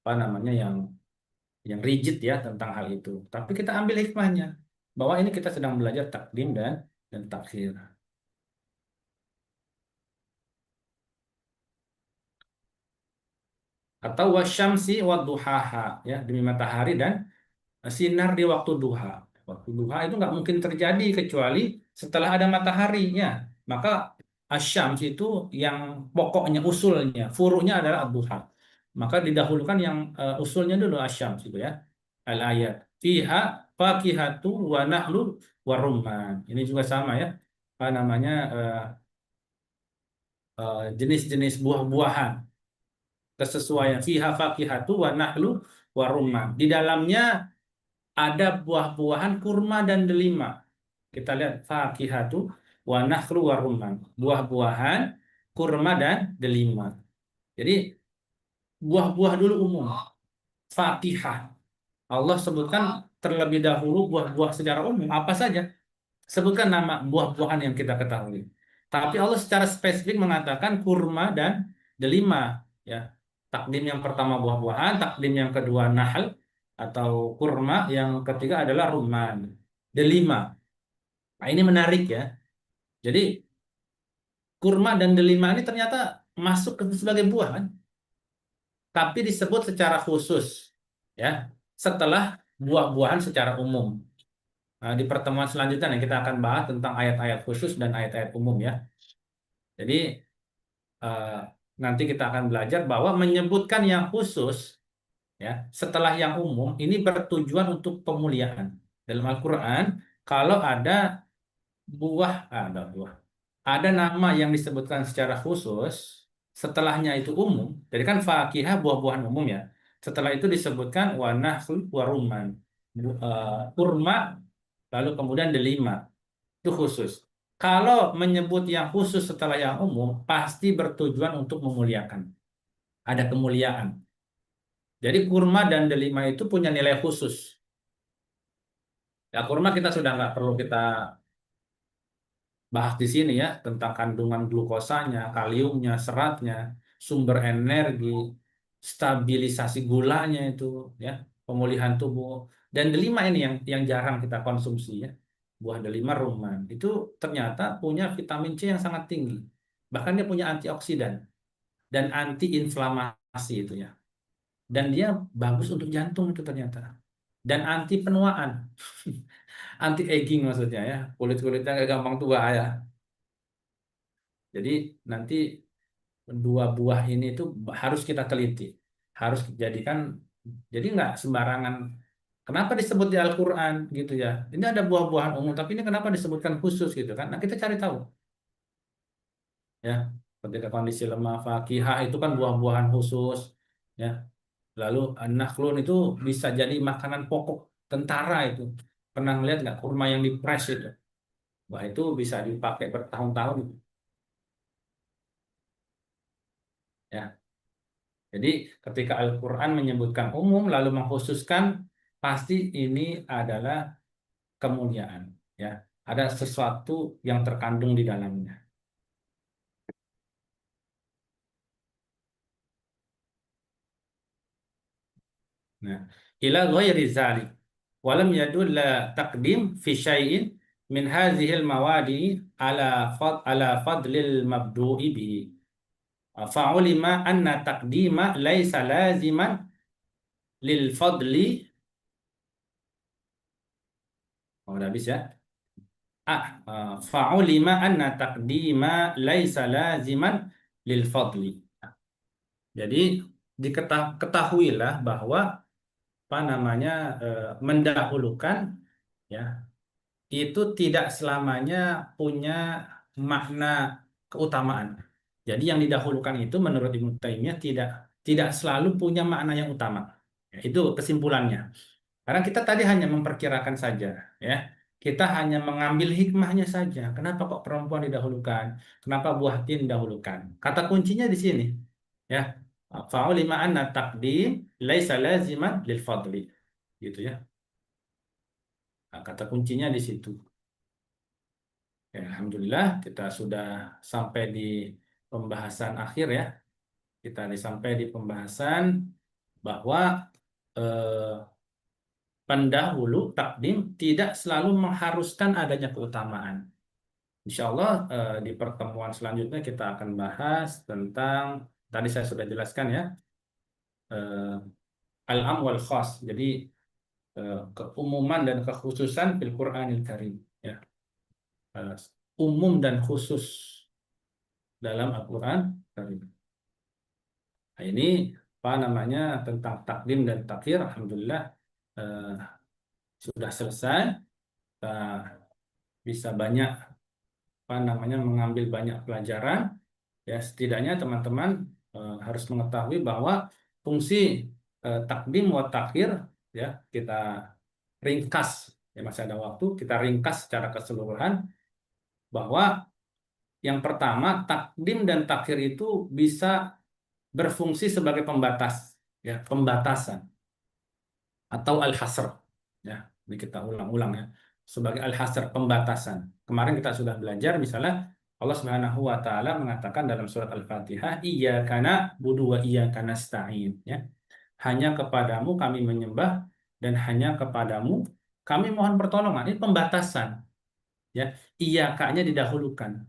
apa namanya yang rigid ya tentang hal itu. Tapi kita ambil hikmahnya bahwa ini kita sedang belajar takdim dan takhir. Atau wasyamsi wadduhaha ya, demi matahari dan sinar di waktu duha. Waktu duha itu nggak mungkin terjadi kecuali setelah ada mataharinya. Maka asyams itu yang pokoknya, usulnya, furu'nya adalah duha. Maka didahulukan yang usulnya dulu asyams itu ya. Al-ayat. Fiha fakihatu wa nahlu wa rumman. Ini juga sama ya. Apa namanya jenis-jenis buah-buahan kesesuaian fiha fakihatu wa nahlu wa rumman. Di dalamnya ada buah-buahan kurma dan delima. Kita lihat fakihatu wa nahlu wa rumman. Buah-buahan kurma dan delima. Jadi buah-buah dulu umum. Fakihah. Allah sebutkan terlebih dahulu buah-buah secara umum apa saja. Sebutkan nama buah-buahan yang kita ketahui. Tapi Allah secara spesifik mengatakan kurma dan delima, ya. Takdim yang pertama buah-buahan, takdim yang kedua nahl atau kurma, yang ketiga adalah rumman, delima. Nah, ini menarik ya. Jadi kurma dan delima ini ternyata masuk sebagai buah kan, tapi disebut secara khusus, ya, setelah buah-buahan secara umum. Nah, di pertemuan selanjutnya nih, kita akan bahas tentang ayat-ayat khusus dan ayat-ayat umum ya. Jadi eh, nanti kita akan belajar bahwa menyebutkan yang khusus, ya, setelah yang umum ini bertujuan untuk pemuliaan. Dalam Al-Qur'an, kalau buah, ada nama yang disebutkan secara khusus, setelahnya itu umum. Jadi kan fakihah buah-buahan umum ya. Setelah itu disebutkan wa nahl wa rumman. Kurma, lalu kemudian delima. Itu khusus. Kalau menyebut yang khusus setelah yang umum, pasti bertujuan untuk memuliakan. Ada kemuliaan. Jadi kurma dan delima itu punya nilai khusus. Ya, kurma kita sudah nggak perlu kita bahas di sini ya, tentang kandungan glukosanya, kaliumnya, seratnya, sumber energi, stabilisasi gulanya itu, ya, pemulihan tubuh. Dan delima ini yang jarang kita konsumsi ya. Buah delima rumman itu ternyata punya vitamin C yang sangat tinggi. Bahkan dia punya antioksidan dan anti-inflamasi itu ya. Dan dia bagus untuk jantung itu ternyata. Dan anti penuaan, anti aging maksudnya ya. Kulit-kulitnya nggak gampang tua ya. Jadi nanti dua buah ini tuh harus kita teliti, harus dijadikan. Jadi nggak sembarangan. Kenapa disebut di Al-Quran gitu ya? Ini ada buah-buahan umum, tapi ini kenapa disebutkan khusus gitu kan? Nah, kita cari tahu ya. Ketika kondisi lemah, fakihah itu kan buah-buahan khusus ya. Lalu nakhlun itu bisa jadi makanan pokok tentara itu. Pernah ngeliat nggak kurma yang dipres itu? Wah, itu bisa dipakai bertahun-tahun ya. Jadi ketika Al-Quran menyebutkan umum lalu mengkhususkan, pasti ini adalah kemuliaan. Ya, ada sesuatu yang terkandung di dalamnya. Nah, ila ghairi zalik. Walam yadulla taqdim fi syai'in min hadhil mawadi ala fadlil mabdu'i bihi. Fa'ulima anna taqdima laisa laziman lil fadli. Oh, udah habis ya. Fa'ulima anna taqdima laisa laziman lil fadli. Jadi ketahuilah bahwa apa namanya, mendahulukan ya itu tidak selamanya punya makna keutamaan. Jadi yang didahulukan itu menurut Ibnu Taimiyah tidak tidak selalu punya makna yang utama. Ya, itu kesimpulannya. Karena kita tadi hanya memperkirakan saja, ya. Kita hanya mengambil hikmahnya saja. Kenapa kok perempuan didahulukan? Kenapa buah tin didahulukan? Kata kuncinya di sini, ya. Fa'ulima anna taqdim laisa laziman lil fadli. Gitu ya. Nah, kata kuncinya di situ. Ya, Alhamdulillah kita sudah sampai di pembahasan akhir ya. Kita sampai di pembahasan bahwa eh, pendahulu takdim tidak selalu mengharuskan adanya keutamaan. Insya Allah di pertemuan selanjutnya kita akan bahas tentang, tadi saya sudah jelaskan ya, eh, al-am wal khas. Jadi keumuman dan kekhususan fil Qur'anil Karim. Ya. Eh, Umum dan khusus dalam Al-Quran Karim. Nah, ini apa namanya tentang takdim dan takhir. Alhamdulillah eh, sudah selesai. Kita bisa banyak apa namanya mengambil banyak pelajaran. Ya, setidaknya teman-teman harus mengetahui bahwa fungsi takdim wa takhir, ya, kita ringkas, ya, masih ada waktu, kita ringkas secara keseluruhan bahwa yang pertama, takdim dan takhir itu bisa berfungsi sebagai pembatas, ya, pembatasan atau al-hasr, ya. Ini kita ulang-ulang ya, sebagai al-hasr, pembatasan. Kemarin kita sudah belajar misalnya Allah Subhanahu wa taala mengatakan dalam surat Al-Fatihah, iyyaka na'budu wa iyyaka nasta'in, ya. Hanya kepadamu kami menyembah dan hanya kepadamu kami mohon pertolongan. Ini pembatasan, ya. Iyyaka-nya didahulukan.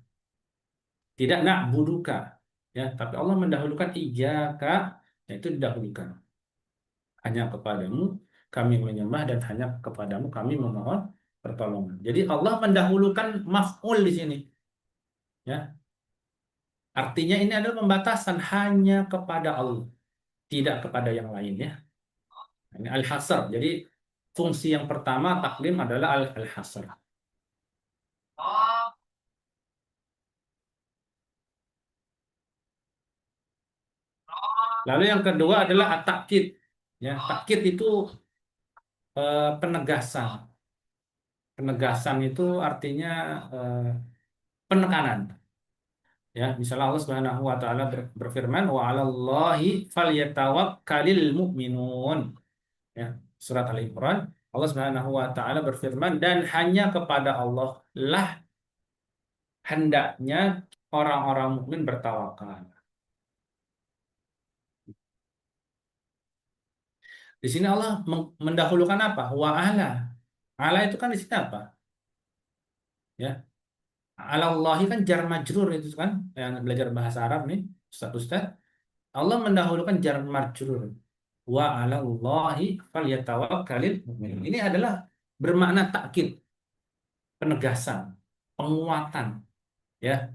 Tidak na'buduka, ya, tapi Allah mendahulukan iyyaka, itu didahulukan. Hanya kepadamu kami menyembah dan hanya kepadamu kami memohon pertolongan. Jadi Allah mendahulukan maf'ul di sini, ya. Artinya ini adalah pembatasan hanya kepada Allah, tidak kepada yang lain, ya. Ini al-hasr. Jadi fungsi yang pertama takdim adalah al-hasr. Lalu yang kedua adalah at-takkid. Ya, takkid itu penegasan. Penegasan itu artinya penekanan. Ya, misalnya Allah Subhanahu wa taala berfirman wa 'alallahi falyatawakkalul mu'minun. Ya, surat Al-Imran, Allah Subhanahu wa taala berfirman dan hanya kepada Allah lah hendaknya orang-orang mukmin bertawakal. Di sini Allah mendahulukan apa? Wa 'ala. 'Ala itu kan di sini apa? Ya. 'Alallahi kan jar majrur itu kan, yang belajar bahasa Arab nih, Ustaz. Allah mendahulukan jar majrur. Wa 'alallahi falyatawakkalul mu'minun. Ini adalah bermakna takkid, penegasan, penguatan, ya,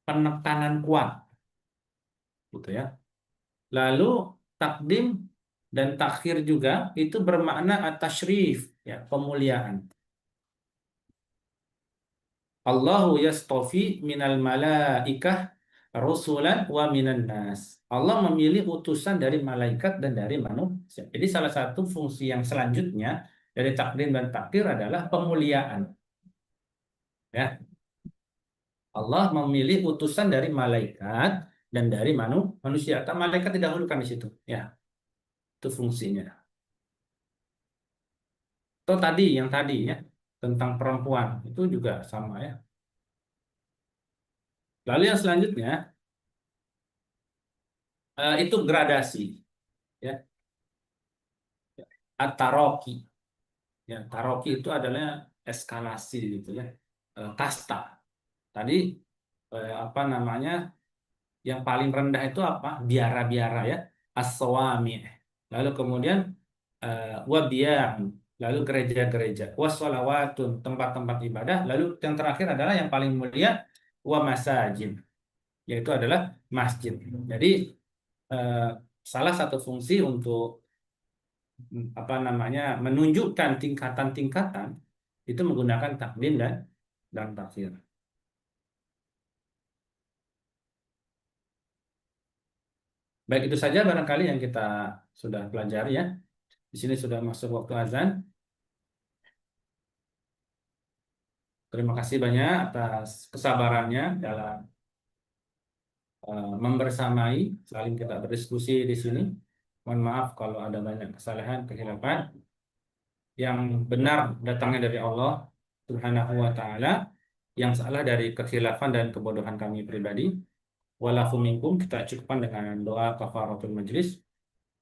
penekanan kuat, gitu ya. Lalu takdim dan takhir juga itu bermakna at-tasyrif, ya, pemuliaan. Allahu yastofi minal malaikah rusulan wa minan nas. Allah memilih utusan dari malaikat dan dari manusia. Jadi salah satu fungsi yang selanjutnya dari takdim dan takhir adalah pemuliaan. Ya. Allah memilih utusan dari malaikat dan dari manusia. Atau malaikat didahulukan di situ. Ya, itu fungsinya. Atau tadi, yang tadi ya, tentang perempuan, itu juga sama ya. Lalu yang selanjutnya, itu gradasi. Ya. At-taroki. Ya, taroki itu adalah eskalasi gitu ya. Kasta. Tadi, apa namanya, yang paling rendah itu apa? Biara-biara ya. As-sawami. Lalu kemudian wabiyah, lalu gereja-gereja, washolawatun, tempat-tempat ibadah, lalu yang terakhir adalah yang paling mulia wa masajid, yaitu adalah masjid. Jadi salah satu fungsi untuk apa namanya menunjukkan tingkatan-tingkatan itu menggunakan takdim dan takhir. Baik, itu saja barangkali yang kita sudah pelajari ya. Di sini sudah masuk waktu azan. Terima kasih banyak atas kesabarannya dalam membersamai, saling kita berdiskusi di sini. Mohon maaf kalau ada banyak kesalahan, kehilapan. Yang benar datangnya dari Allah Subhanahu wa taala, yang salah dari kekhilafan dan kebodohan kami pribadi. Walafu minkum, kita cukupkan dengan doa kafaratul majlis.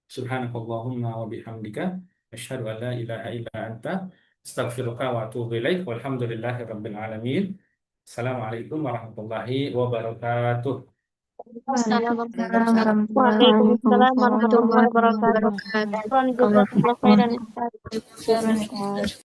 Subhanakallahumma wa bihamdika asyhadu an la ilaha illa anta astaghfiruka wa atubu ilaik. Walhamdulillahi rabbil alamin. Assalamualaikum warahmatullahi wabarakatuh. Waalaikumsalam Waalaikumsalam warahmatullahi wabarakatuh. wabarakatuh. Jazakallahu khairan, Ustaz.